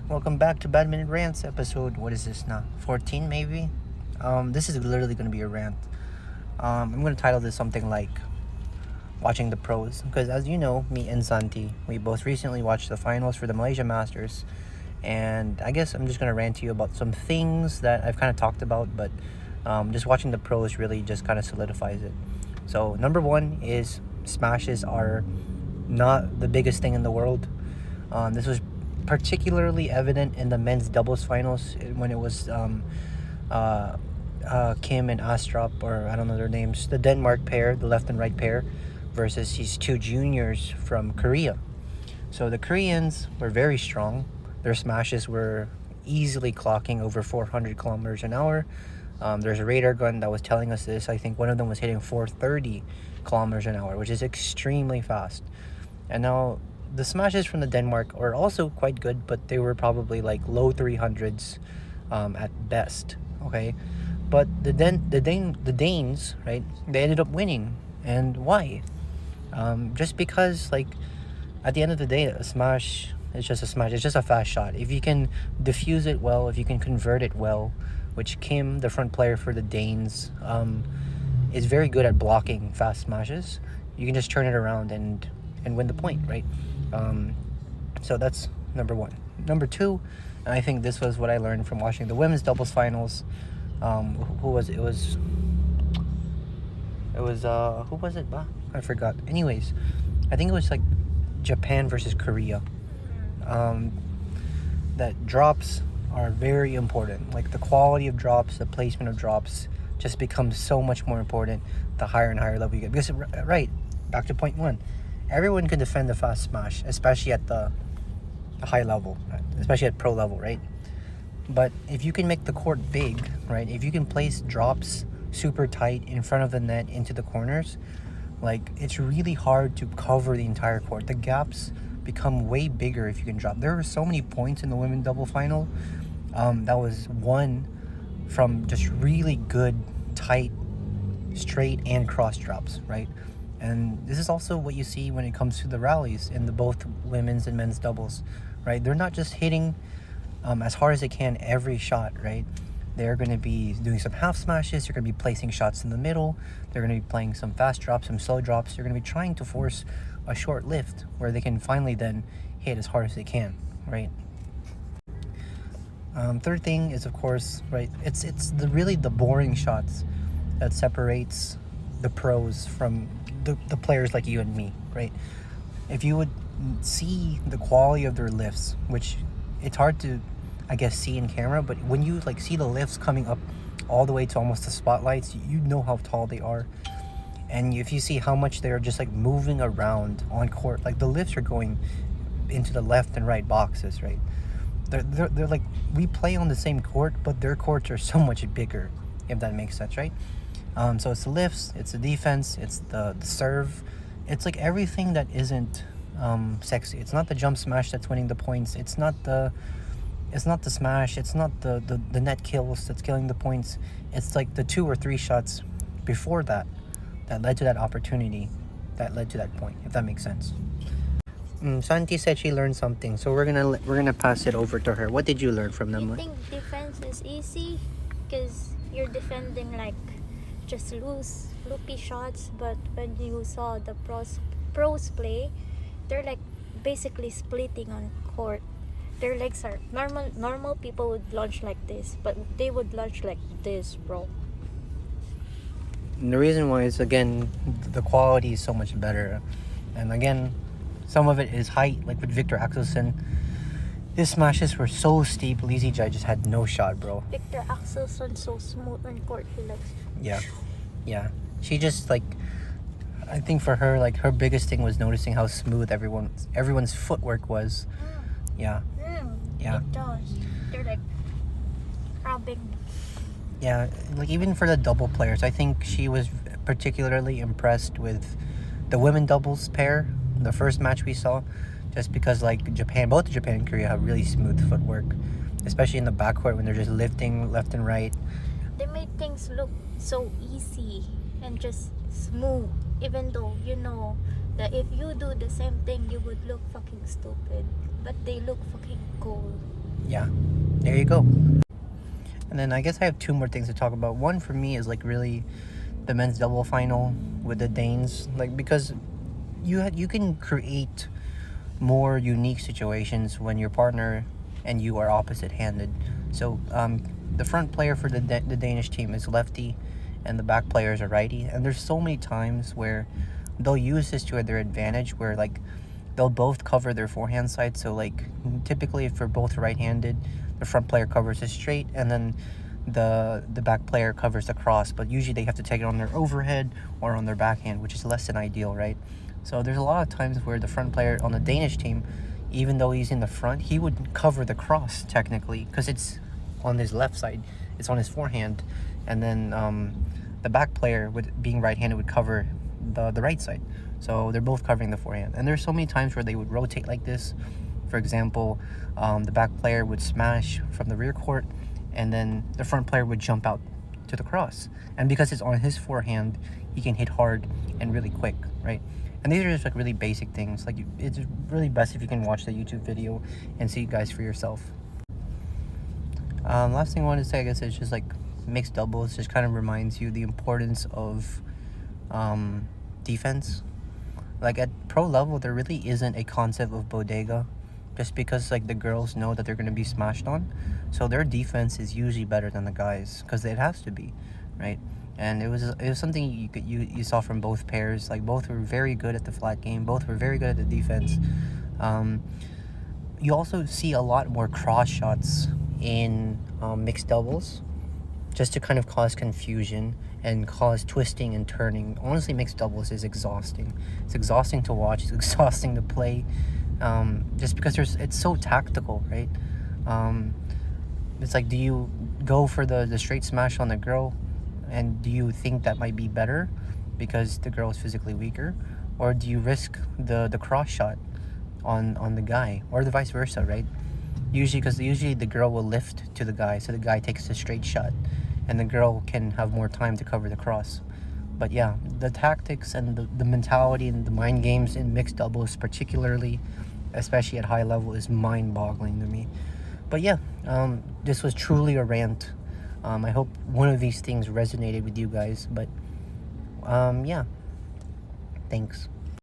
Welcome back to Badminton Rants episode. What is this now? 14 maybe? This is literally going to be a rant. I'm going to title this something like Watching the Pros. Because as you know, me and Santi, we both recently watched the finals for the Malaysia Masters. And I guess I'm just going to rant to you about some things that I've kind of talked about. But just watching the pros really just kind of solidifies it. So number one is smashes are not the biggest thing in the world. This was particularly evident in the men's doubles finals when it was Kim and Astrup, or I don't know their names, the Denmark pair, the left and right pair, versus these two juniors from Korea. So the Koreans were very strong. Their smashes were easily clocking over 400 kilometers an hour. There's a radar gun that was telling us this. I think one of them was hitting 430 kilometers an hour, which is extremely fast. And now the smashes from the Denmark are also quite good, but they were probably like low 300s at best. Okay, but the Danes, right? They ended up winning, and why? Just because, like, at the end of the day, a smash is just a smash. It's just a fast shot. If you can diffuse it well, if you can convert it well, which Kim, the front player for the Danes, is very good at blocking fast smashes. You can just turn it around and win the point, right? So that's number one. Number two, and I think this was what I learned from watching the women's doubles finals. Who was it? It was who was it? I forgot. Anyways, I think it was like Japan versus Korea. That drops are very important. Like the quality of drops, the placement of drops just becomes so much more important the higher and higher level you get. Because, right, back to point one, everyone can defend the fast smash, especially at the high level, right? Especially at pro level, right? But if you can make the court big, right? If you can place drops super tight in front of the net into the corners, like, it's really hard to cover the entire court. The gaps become way bigger if you can drop. There were so many points in the women's double final that was won from just really good, tight, straight and cross drops, right? And this is also what you see when it comes to the rallies in the both women's and men's doubles, right? They're not just hitting as hard as they can every shot, right? They're going to be doing some half smashes. They're going to be placing shots in the middle. They're going to be playing some fast drops, some slow drops. They're going to be trying to force a short lift where they can finally then hit as hard as they can, right? Third thing is, of course, right, it's really the boring shots that separates the pros from the players like you and me, right? If you would see the quality of their lifts, which it's hard to, I guess, see in camera, but when you like see the lifts coming up all the way to almost the spotlights, you know how tall they are. And if you see how much they're just like moving around on court, like the lifts are going into the left and right boxes, right? They're like, we play on the same court, but their courts are so much bigger, if that makes sense, right? So it's the lifts, it's the defense, it's the serve. It's like everything that isn't sexy. It's not the jump smash that's winning the points. It's not the smash. It's not the net kills that's killing the points. It's like the 2 or 3 shots before that led to that opportunity, that led to that point, if that makes sense. Santi said she learned something, so we're gonna pass it over to her. What did you learn from them? You think defense is easy because you're defending like just loopy shots, but when you saw the pros play, they're like basically splitting on court. Their legs are normal people would launch like this, but they would launch like this, bro. And the reason why is, again, the quality is so much better. And again, some of it is height, like with Victor Axelsen. His smashes were so steep, Lizzie Jai just had no shot, bro. Victor Axelsen so smooth on court. He likes. Yeah. She just, like, I think for her, like, her biggest thing was noticing how smooth everyone's footwork was. Yeah. It does. They're like crabbing. Yeah, like even for the double players, I think she was particularly impressed with the women doubles pair, the first match we saw, just because like both Japan and Korea have really smooth footwork, especially in the backcourt when they're just lifting left and right. They made things look so easy and just smooth, even though you know that if you do the same thing, you would look fucking stupid. But they look fucking cool. yeah, there you go. And then I guess I have two more things to talk about. One for me is like really the men's double final with the Danes, like because you can create more unique situations when your partner and you are opposite handed. So the front player for the Danish team is lefty, and the back players are righty. And there's so many times where they'll use this to their advantage, where like they'll both cover their forehand side. So like typically if we're both right-handed, the front player covers it straight, and then the back player covers the cross. But usually they have to take it on their overhead or on their backhand, which is less than ideal, right? So there's a lot of times where the front player on the Danish team, even though he's in the front, he would cover the cross technically because it's on his left side, it's on his forehand, and then the back player, with being right-handed, would cover the right side. So they're both covering the forehand. And there's so many times where they would rotate like this. For example, the back player would smash from the rear court, and then the front player would jump out to the cross. And because it's on his forehand, he can hit hard and really quick, right? And these are just like really basic things. Like it's really best if you can watch the YouTube video and see you guys for yourself. Last thing I wanted to say, I guess, is just like mixed doubles just kind of reminds you the importance of defense. Like at pro level, there really isn't a concept of bodega, just because like the girls know that they're going to be smashed on, so their defense is usually better than the guys because it has to be, right? And it was something you saw from both pairs. Like both were very good at the flat game, both were very good at the defense. You also see a lot more cross shots in mixed doubles, just to kind of cause confusion and cause twisting and turning. Honestly, mixed doubles is exhausting. It's exhausting to watch. It's exhausting to play, just because it's so tactical, right? It's like, do you go for the straight smash on the girl, and do you think that might be better because the girl is physically weaker, or do you risk the cross shot on the guy, or the vice versa, right? Usually the girl will lift to the guy, so the guy takes a straight shot, and the girl can have more time to cover the cross. But yeah, the tactics and the mentality and the mind games in mixed doubles, particularly, especially at high level, is mind-boggling to me. But yeah, this was truly a rant. I hope one of these things resonated with you guys. But yeah, thanks.